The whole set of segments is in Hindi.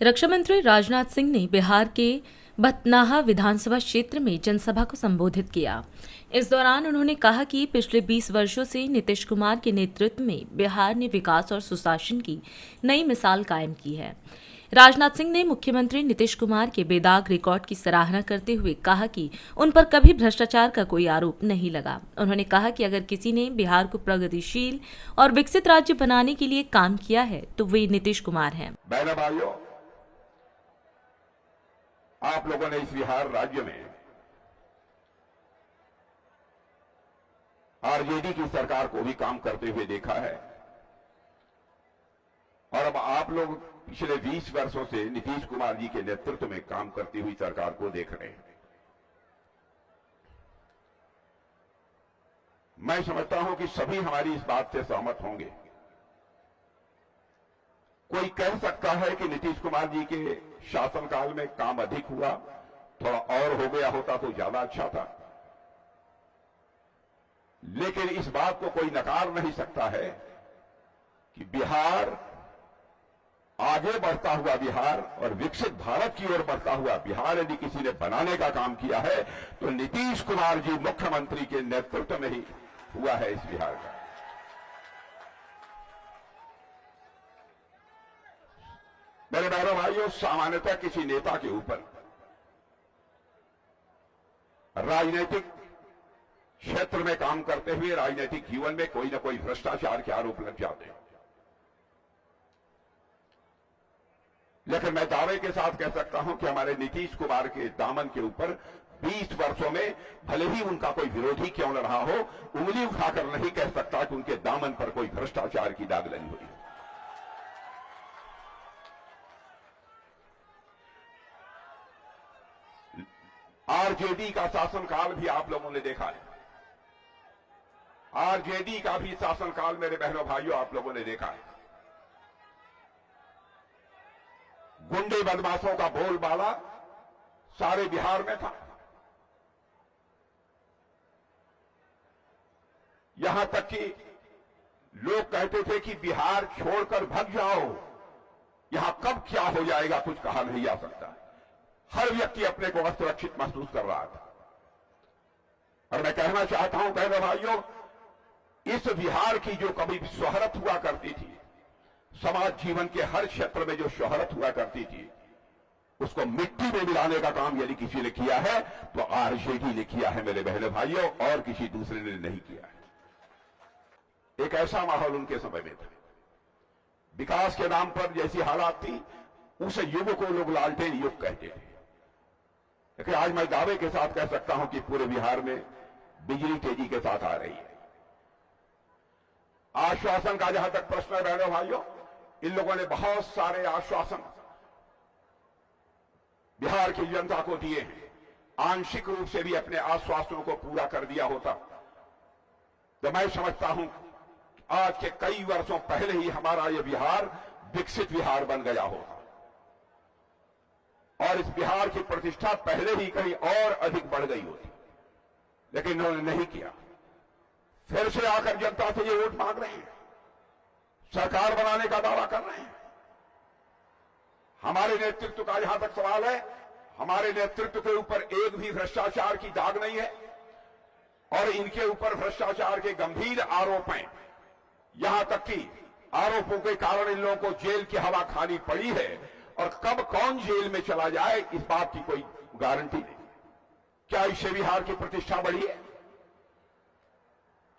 रक्षा मंत्री राजनाथ सिंह ने बिहार के बथनाहा विधानसभा क्षेत्र में जनसभा को संबोधित किया। इस दौरान उन्होंने कहा कि पिछले 20 वर्षों से नीतीश कुमार के नेतृत्व में बिहार ने विकास और सुशासन की नई मिसाल कायम की है। राजनाथ सिंह ने मुख्यमंत्री नीतीश कुमार के बेदाग रिकॉर्ड की सराहना करते हुए कहा कि उन पर कभी भ्रष्टाचार का कोई आरोप नहीं लगा। उन्होंने कहा कि अगर किसी ने बिहार को प्रगतिशील और विकसित राज्य बनाने के लिए काम किया है तो वे नीतीश कुमार हैं। आप लोगों ने इस बिहार राज्य में आरजेडी की सरकार को भी काम करते हुए देखा है और अब आप लोग पिछले 20 वर्षों से नीतीश कुमार जी के नेतृत्व में काम करती हुई सरकार को देख रहे हैं। मैं समझता हूं कि सभी हमारी इस बात से सहमत होंगे। कोई कह सकता है कि नीतीश कुमार जी के शासनकाल में काम अधिक हुआ, थोड़ा और हो गया होता तो ज्यादा अच्छा था, लेकिन इस बात को कोई नकार नहीं सकता है कि बिहार आगे बढ़ता हुआ बिहार और विकसित भारत की ओर बढ़ता हुआ बिहार यदि किसी ने बनाने का काम किया है तो नीतीश कुमार जी मुख्यमंत्री के नेतृत्व में ही हुआ है इस बिहार का। मेरे बहनों भाइयों, सामान्यतः किसी नेता के ऊपर राजनीतिक क्षेत्र में काम करते हुए राजनीतिक जीवन में कोई न कोई भ्रष्टाचार के आरोप लग जाते हैं, लेकिन मैं दावे के साथ कह सकता हूं कि हमारे नीतीश कुमार के दामन के ऊपर 20 वर्षों में भले ही उनका कोई विरोधी क्यों न रहा हो, उंगली उठाकर नहीं कह सकता कि उनके दामन पर कोई भ्रष्टाचार की दाग लगी हुई है। आरजेडी का शासनकाल भी आप लोगों ने देखा है। आरजेडी का भी शासनकाल मेरे बहनों भाइयों आप लोगों ने देखा है। गुंडे बदमाशों का बोलबाला सारे बिहार में था। यहां तक कि लोग कहते थे कि बिहार छोड़कर भाग जाओ, यहां कब क्या हो जाएगा कुछ कहा नहीं जा सकता। हर व्यक्ति अपने को असुरक्षित महसूस कर रहा था। और मैं कहना चाहता हूं बहनों भाइयों, इस बिहार की जो कभी शोहरत हुआ करती थी, समाज जीवन के हर क्षेत्र में जो शोहरत हुआ करती थी, उसको मिट्टी में मिलाने का काम यदि किसी ने किया है तो आरजेडी ने किया है मेरे बहनों भाइयों, और किसी दूसरे ने नहीं किया है। एक ऐसा माहौल उनके समय में था। विकास के नाम पर जैसी हालात थी, उस युग को लोग लालटेन युग कहते थे। लेकिन आज मैं दावे के साथ कह सकता हूं कि पूरे बिहार में बिजली तेजी के साथ आ रही है। आश्वासन का जहां तक प्रश्न है बहनों भाइयों, इन लोगों ने बहुत सारे आश्वासन बिहार की जनता को दिए हैं। आंशिक रूप से भी अपने आश्वासनों को पूरा कर दिया होता तो मैं समझता हूं आज के कई वर्षों पहले ही हमारा यह बिहार विकसित बिहार बन गया होगा और इस बिहार की प्रतिष्ठा पहले ही कहीं और अधिक बढ़ गई होती, लेकिन इन्होंने नहीं किया। फिर से आकर जनता से ये वोट मांग रहे हैं, सरकार बनाने का दावा कर रहे हैं। हमारे नेतृत्व का जहां तक सवाल है, हमारे नेतृत्व के ऊपर एक भी भ्रष्टाचार की दाग नहीं है और इनके ऊपर भ्रष्टाचार के गंभीर आरोप हैं। यहां तक कि आरोपों के कारण इन लोगों को जेल की हवा खानी पड़ी है और कब कौन जेल में चला जाए इस बात की कोई गारंटी नहीं। क्या इससे बिहार की प्रतिष्ठा बढ़ी है?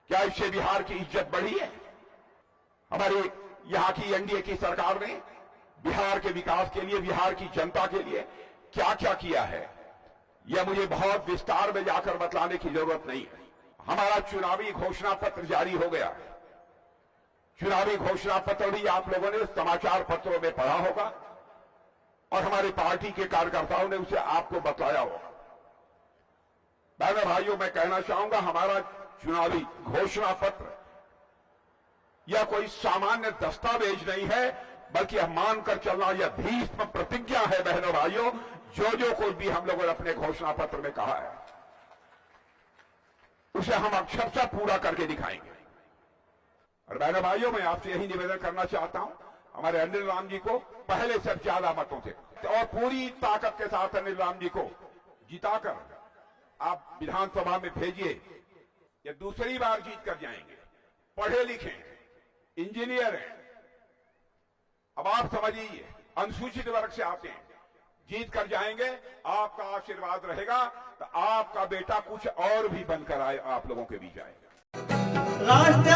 क्या इससे बिहार की इज्जत बढ़ी है? हमारे यहां की एनडीए की सरकार ने बिहार के विकास के लिए, बिहार की जनता के लिए क्या क्या किया है, यह मुझे बहुत विस्तार में जाकर बतलाने की जरूरत नहीं है। हमारा चुनावी घोषणा पत्र जारी हो गया है। चुनावी घोषणा पत्र भी आप लोगों ने समाचार पत्रों में पढ़ा होगा और हमारी पार्टी के कार्यकर्ताओं ने उसे आपको बतलाया होगा। बहनों भाइयों, मैं कहना चाहूंगा, हमारा चुनावी घोषणा पत्र यह कोई सामान्य दस्तावेज नहीं है, बल्कि यह मानकर चलना यह भीष्म प्रतिज्ञा है बहनों भाइयों। जो कोई भी हम लोगों ने अपने घोषणा पत्र में कहा है उसे हम अक्षरशः पूरा करके दिखाएंगे। और बहनों भाइयों, मैं आपसे यही निवेदन करना चाहता हूं हमारे अनिल राम जी को पहले से ज्यादा मतों से और पूरी ताकत के साथ अनिल राम जी को जिताकर आप विधानसभा में भेजिए। ये दूसरी बार जीत कर जाएंगे, पढ़े लिखे हैं, इंजीनियर हैं। अब आप समझिए, अनुसूचित वर्ग से आते हैं, जीत कर जाएंगे, आपका आशीर्वाद रहेगा तो आपका बेटा कुछ और भी बनकर आए, आप लोगों के बीच आएगा। राष्ट्रीय